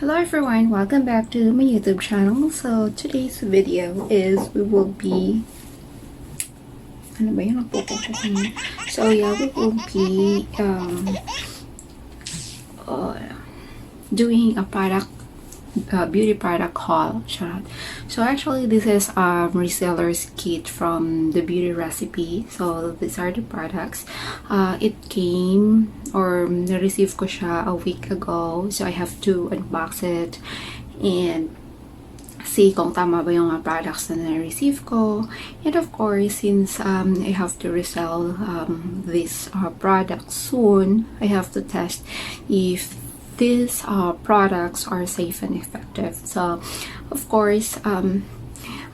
Hello everyone, welcome back to my YouTube channel. So today's video is we will be So yeah, we will be doing a beauty product haul. So actually this is resellers kit from the beauty recipe. So these are the products. It came or na-receive ko siya a week ago. So I have to unbox it and see kung tama ba yung products na na-receive ko. And of course, since I have to resell these products soon, I have to test if these products are safe and effective. So of course,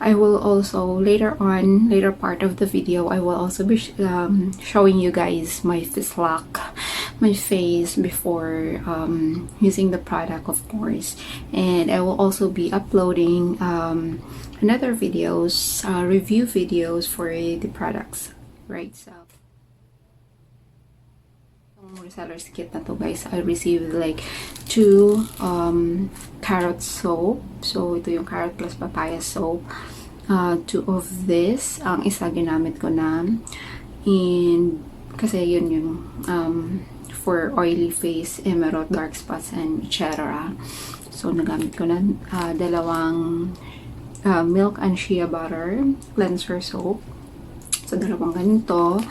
I will also later part of the video, I will also be showing you guys my face before using the product, of course. And I will also be uploading another videos, review videos for the products, right? So resellers kit na to, guys, I received like 2 carrot soap. So ito yung carrot plus papaya soap, 2 of this. Ang isa ginamit ko na, and kasi yun yung for oily face, emerald, dark spots, and etc. So nagamit ko na dalawang milk and shea butter cleanser soap. So dalawang ganito,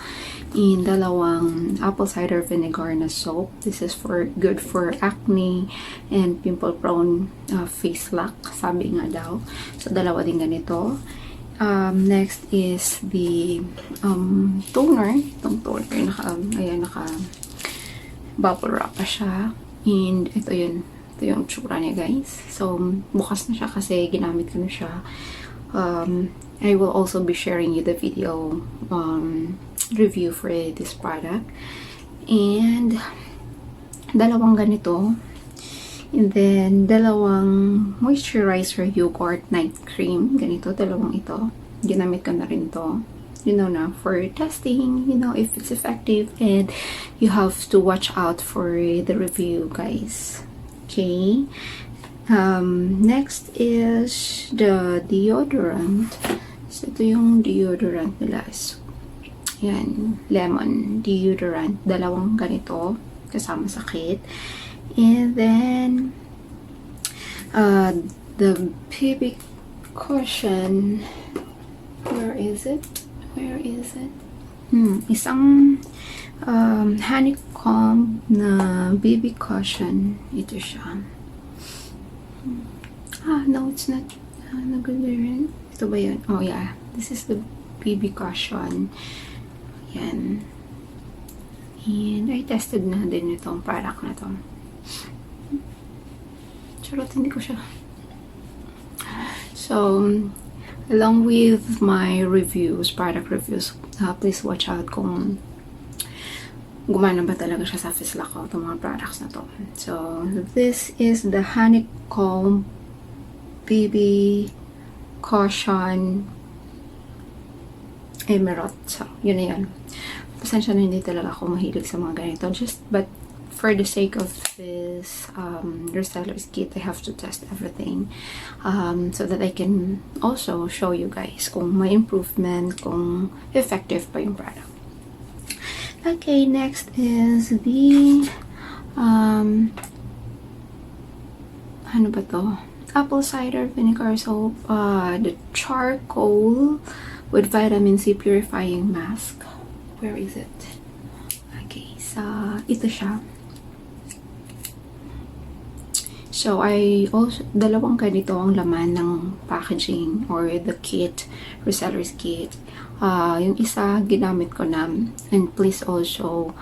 in dalawang apple cider vinegar na soap. This is good for acne and pimple prone face lock, sabi nga daw. So dalawa din ganito. Next is the toner. Itong toner, naka bubble wrap pa siya. And ito yung tsura niya, guys. So bukas na siya kasi ginamit ko na siya. I will also be sharing you the video review for this product. And dalawang ganito. And then dalawang moisturizer yogurt night cream. Ganito, dalawang ito. Ginamit ko na rin to. You know na, for testing, you know, if it's effective, and you have to watch out for the review, guys. Okay. Next is the deodorant. So ito yung deodorant nila. Yan, lemon deodorant. Dalawang ganito, kasama sa kit. And then, the baby cushion. Where is it? Isang honeycomb na baby cushion. Ito siya. No, it's not. Nagulira. Ito ba yun? Oh, yeah. This is the baby cushion. Yan. And I tested na din itong product na to. Charot, hindi ko siya. So, along with my reviews, product reviews, please watch out kung gumana ba talaga siya sa face lock ko, itong mga products na to. So, this is the honeycomb baby cushion emerald. So, yun na yun. Pasensya na, hindi talaga ako mahilig sa mga ganito. But for the sake of this resellers kit, I have to test everything so that I can also show you guys kung may improvement, kung effective pa yung product. Okay, next is the ano ba to? Apple cider vinegar soap, the charcoal with vitamin C purifying mask. Where is it? Okay, so ito siya. So I also, dalawang ganito ang laman ng packaging or the kit, resellers kit. Yung isa ginamit ko na, and please also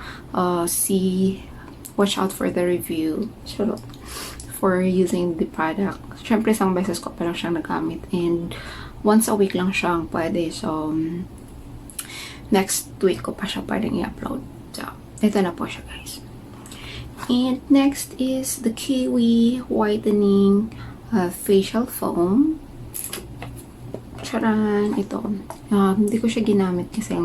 watch out for the review. So for using the product. Syempre, isang beses ko pa lang siyang nagamit, and once a week lang siyang pwede. So next week ko pa siya pwedeng i-upload. So ito na po siya, guys. And next is the Kiwi Whitening Facial Foam. Charan! Ito. Hindi ko siya ginamit kasi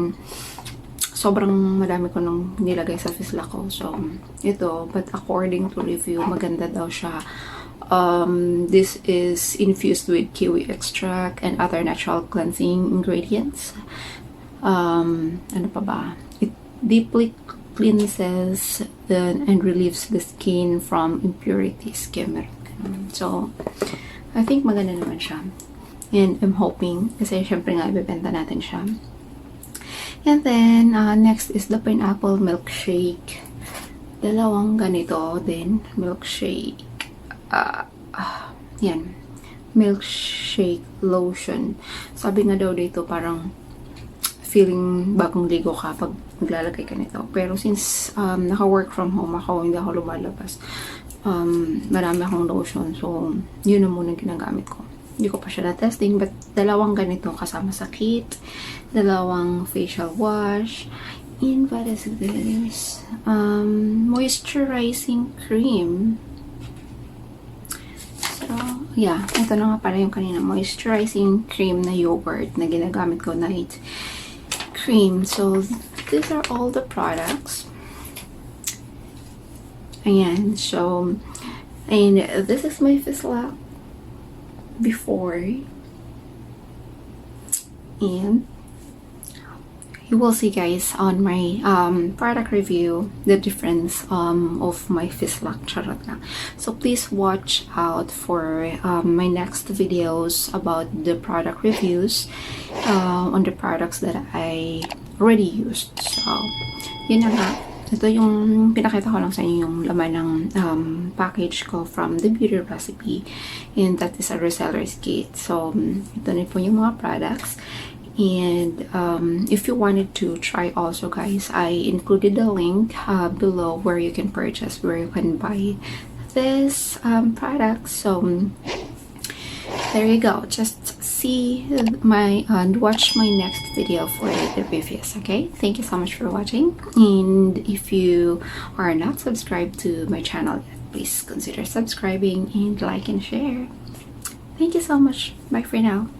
sobrang madami ko nung nilagay sa face lock ko. So, ito. But according to review, maganda daw siya This is infused with kiwi extract and other natural cleansing ingredients. Ano pa ba? It deeply cleanses and relieves the skin from impurities. So, I think maganda naman siya. And I'm hoping, kasi syempre nga ibebenta natin siya. And then, next is the pineapple milkshake. Dalawang ganito din. Milkshake. Yan. Milkshake lotion. Sabi nga daw dito parang feeling bagong ligo ka pag maglalagay ka nito. Pero since naka-work from home ako, hindi ako lumalabas, marami akong lotion. So, yun na muna ginagamit ko. Hindi ko pa siya na-testing, but dalawang ganito kasama sa kit. Dalawang facial wash. And what is this? Moisturizing cream. So, yeah. Ito na nga pala yung kanina. Moisturizing cream na yogurt na ginagamit ko, night cream. So, these are all the products. Ayan. So, and this is my Fisla before. And you will see, guys, on my product review the difference of my Fislak. Charot lang. So please watch out for my next videos about the product reviews on the products that I already used. So yun na nga. Ito yung pinakita ko lang sa inyo, yung laman ng package ko from the beauty recipe, and that is a reseller's kit. So ito na po yung mga products. And if you wanted to try also, guys, I included the link below where you can purchase, where you can buy this product. So there you go. Just see my and watch my next video for the reviews. Okay, thank you so much for watching, and if you are not subscribed to my channel yet, please consider subscribing and like and share. Thank you so much. Bye for now.